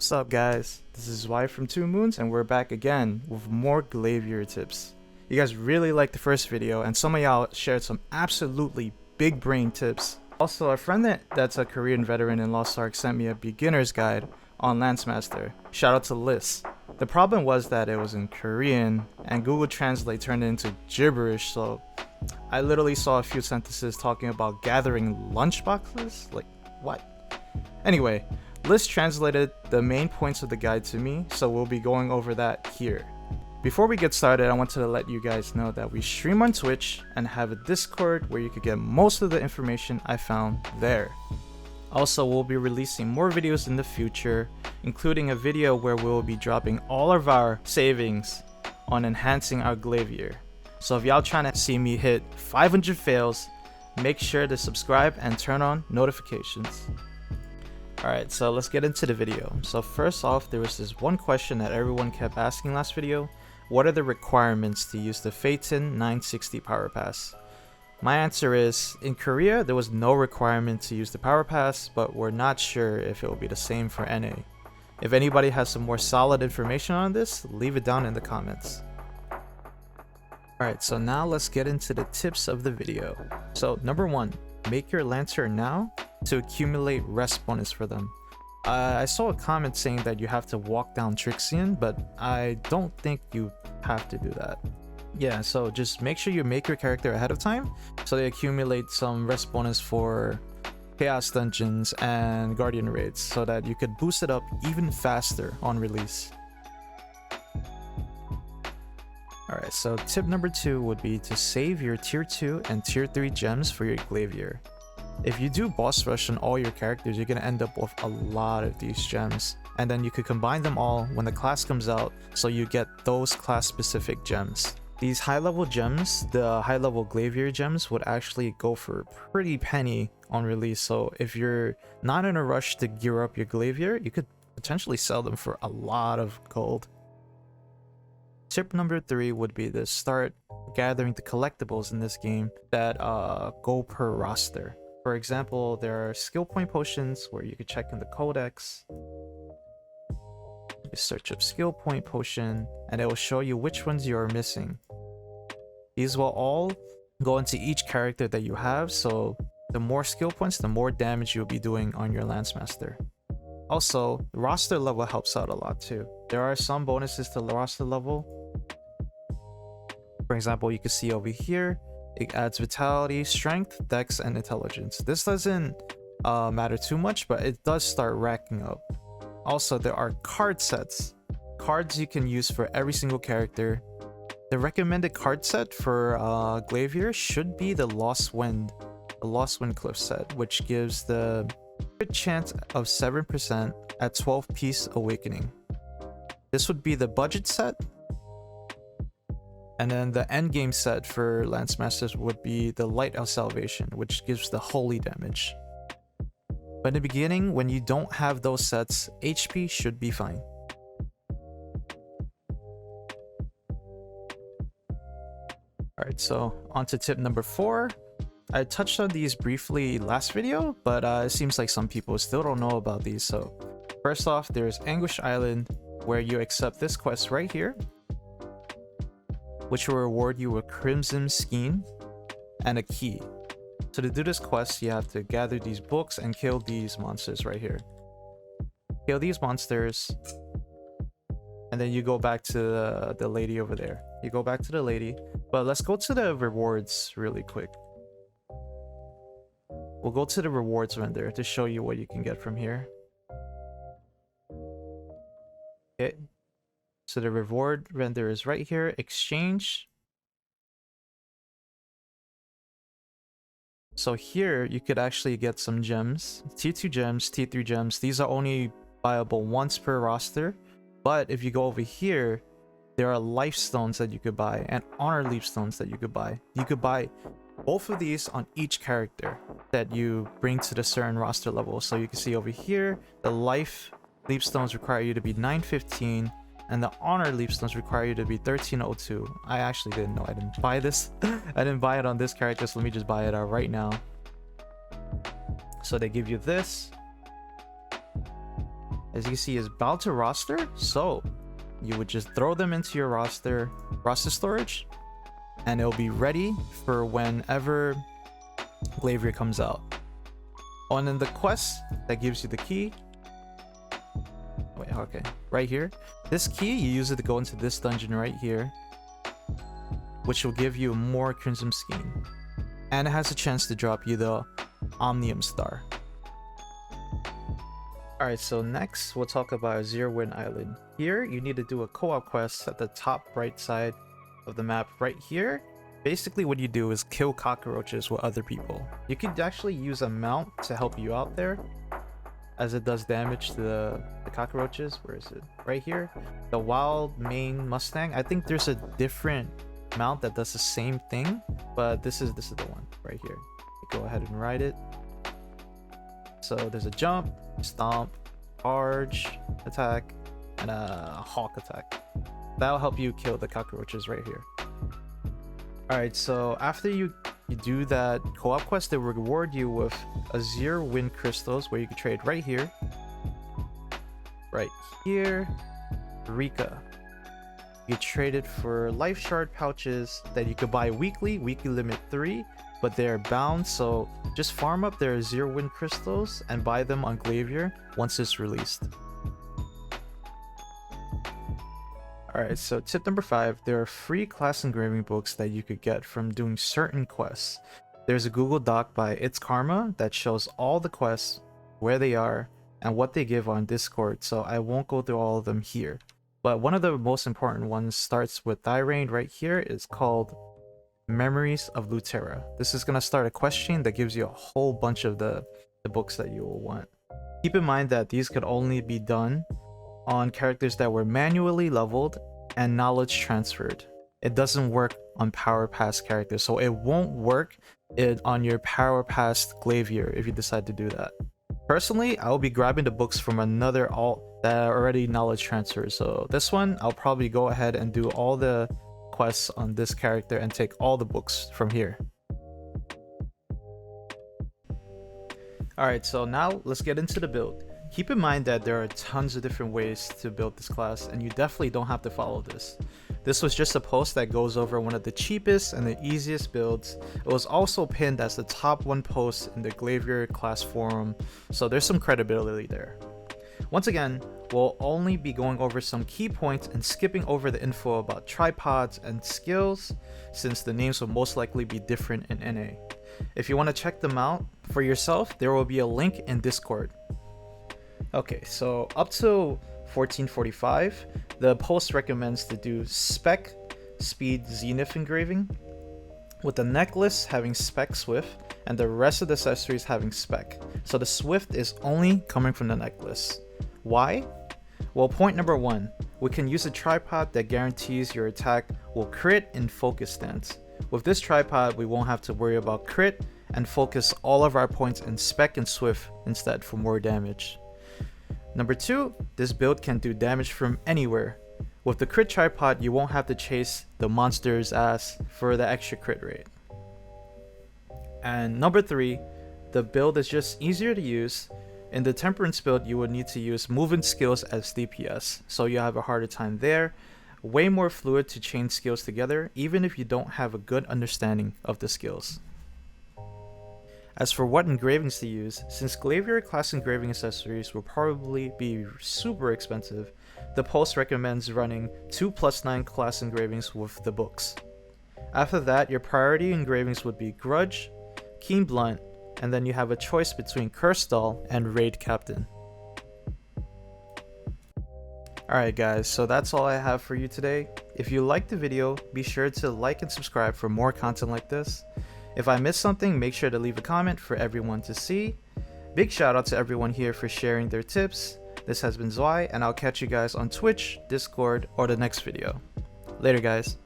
What's up, guys? This is Y from 2 Moons, and we're back again with more GLAIVIER tips. You guys really liked the first video, and some of y'all shared some absolutely big brain tips. Also, a friend that's a Korean veteran in Lost Ark sent me a beginner's guide on LANCEMASTER. Shout out to Liz. The problem was that it was in Korean, and Google Translate turned it into gibberish, so I literally saw a few sentences talking about gathering lunchboxes? Like, what? Anyway, Liz translated the main points of the guide to me, so we'll be going over that here. Before we get started, I wanted to let you guys know that we stream on Twitch and have a Discord where you could get most of the information I found there. Also, we'll be releasing more videos in the future, including a video where we'll be dropping all of our savings on enhancing our GLAIVIER. So if y'all trying to see me hit 500 fails, make sure to subscribe and turn on notifications. Alright, so let's get into the video. So first off, there was this one question that everyone kept asking last video. What are the requirements to use the Phaeton 960 Powerpass? My answer is, in Korea, there was no requirement to use the Powerpass, but we're not sure if it will be the same for NA. If anybody has some more solid information on this, leave it down in the comments. Alright, so now let's get into the tips of the video. So number 1, make your Lancer now to accumulate rest bonus for them. I saw a comment saying that you have to walk down Trixion, but I don't think you have to do that. Yeah, so just make sure you make your character ahead of time so they accumulate some rest bonus for Chaos Dungeons and Guardian Raids so that you could boost it up even faster on release. Alright, so tip number 2 would be to save your tier 2 and tier 3 gems for your GLAIVIER. If you do boss rush on all your characters, you're going to end up with a lot of these gems, and then you could combine them all when the class comes out so you get those class specific gems. These high level gems, the high level GLAIVIER gems, would actually go for a pretty penny on release, so if you're not in a rush to gear up your GLAIVIER, you could potentially sell them for a lot of gold. Tip number 3 would be to start gathering the collectibles in this game that go per roster. For example, there are skill point potions where you can check in the codex. You search up skill point potion and it will show you which ones you are missing. These will all go into each character that you have, so the more skill points, the more damage you'll be doing on your LANCEMASTER. Also, roster level helps out a lot too. There are some bonuses to roster level. For example, you can see over here, it adds vitality, strength, dex, and intelligence. This doesn't matter too much, but it does start racking up. Also, there are card sets. Cards you can use for every single character. The recommended card set for GLAIVIER should be the Lost Wind Cliff set, which gives the crit chance of 7% at 12 piece awakening. This would be the budget set. And then the endgame set for LANCEMASTERs would be the Light of Salvation, which gives the holy damage. But in the beginning, when you don't have those sets, HP should be fine. Alright, so on to tip number 4. I touched on these briefly last video, but it seems like some people still don't know about these. So first off, there's Anguish Island, where you accept this quest right here, which will reward you with Crimson Skein and a key. So to do this quest, you have to gather these books and kill these monsters right here. Kill these monsters, and then you go back to the lady over there. You go back to the lady, but let's go to the rewards really quick. We'll go to the rewards render to show you what you can get from here. Okay. So the reward render is right here, exchange. So here you could actually get some gems, tier 2 gems, tier 3 gems. These are only buyable once per roster. But if you go over here, there are life stones that you could buy and honor leaf stones that you could buy. You could buy both of these on each character that you bring to the certain roster level. So you can see over here, the life leaf stones require you to be 915. And the honor leaf stones require you to be 1302. I actually didn't know. I didn't buy this. I didn't buy it on this character, so let me just buy it out right now. So they give you this. as you can see, is about to roster. So you would just throw them into your roster storage, and it'll be ready for whenever GLAIVIER comes out. Oh, and then the quest that gives you the key. Wait, okay, right here. This key, you use it to go into this dungeon right here, which will give you more Crimson Skein. And it has a chance to drop you the Omnium Star. Alright, so next we'll talk about Zero Wind Island. Here, you need to do a co-op quest at the top right side of the map right here. Basically what you do is kill cockroaches with other people. You could actually use a mount to help you out there, as it does damage to the cockroaches. Where is it? Right here. The Wild Mane Mustang. I think there's a different mount that does the same thing, but this is the one right here. Go ahead and ride it. So there's a jump, stomp, charge attack, and a hawk attack. That'll help you kill the cockroaches right here. Alright, so after you do that co-op quest, they reward you with a Zero Wind crystals, where you can trade right here, Rika. You trade it for life shard pouches that you could buy weekly limit 3, but they're bound, so just farm up their Zero Wind crystals and buy them on GLAIVIER once it's released. Alright, so tip number 5, there are free class engraving books that you could get from doing certain quests. There's a Google Doc by It's Karma that shows all the quests, where they are, and what they give on Discord, so I won't go through all of them here. But one of the most important ones starts with Thyrain right here. It's called Memories of Lutera. This is going to start a quest chain that gives you a whole bunch of the books that you will want. Keep in mind that these could only be done on characters that were manually leveled and knowledge transferred. It doesn't work on Powerpass characters, so it won't work on your Powerpass GLAIVIER if you decide to do that. Personally, I'll be grabbing the books from another alt that are already knowledge transferred, so this one I'll probably go ahead and do all the quests on this character and take all the books from here. Alright, so now let's get into the build. Keep in mind that there are tons of different ways to build this class, and you definitely don't have to follow this. This was just a post that goes over one of the cheapest and the easiest builds. It was also pinned as the top 1 post in the GLAIVIER class forum, so there's some credibility there. Once again, we'll only be going over some key points and skipping over the info about tripods and skills, since the names will most likely be different in NA. If you want to check them out for yourself, there will be a link in Discord. Okay, so up to 1445, the post recommends to do Spec Speed Zenith engraving, with the necklace having Spec Swift and the rest of the accessories having Spec. So the Swift is only coming from the necklace. Why? Well, point number 1, we can use a tripod that guarantees your attack will crit in focus stance. With this tripod, we won't have to worry about crit and focus all of our points in Spec and Swift instead for more damage. Number 2, this build can do damage from anywhere. With the crit tripod, you won't have to chase the monster's ass for the extra crit rate. And number 3, the build is just easier to use. In the Temperance build, you would need to use movement skills as DPS, so you have a harder time there. Way more fluid to chain skills together, even if you don't have a good understanding of the skills. As for what engravings to use, since GLAIVIER class engraving accessories will probably be super expensive, the post recommends running 2 +9 class engravings with the books. After that, your priority engravings would be Grudge, Keen Blunt, and then you have a choice between Curse Doll and Raid Captain. Alright guys, so that's all I have for you today. If you liked the video, be sure to like and subscribe for more content like this. If I missed something, make sure to leave a comment for everyone to see. Big shout out to everyone here for sharing their tips. This has been Zwei, and I'll catch you guys on Twitch, Discord, or the next video. Later guys.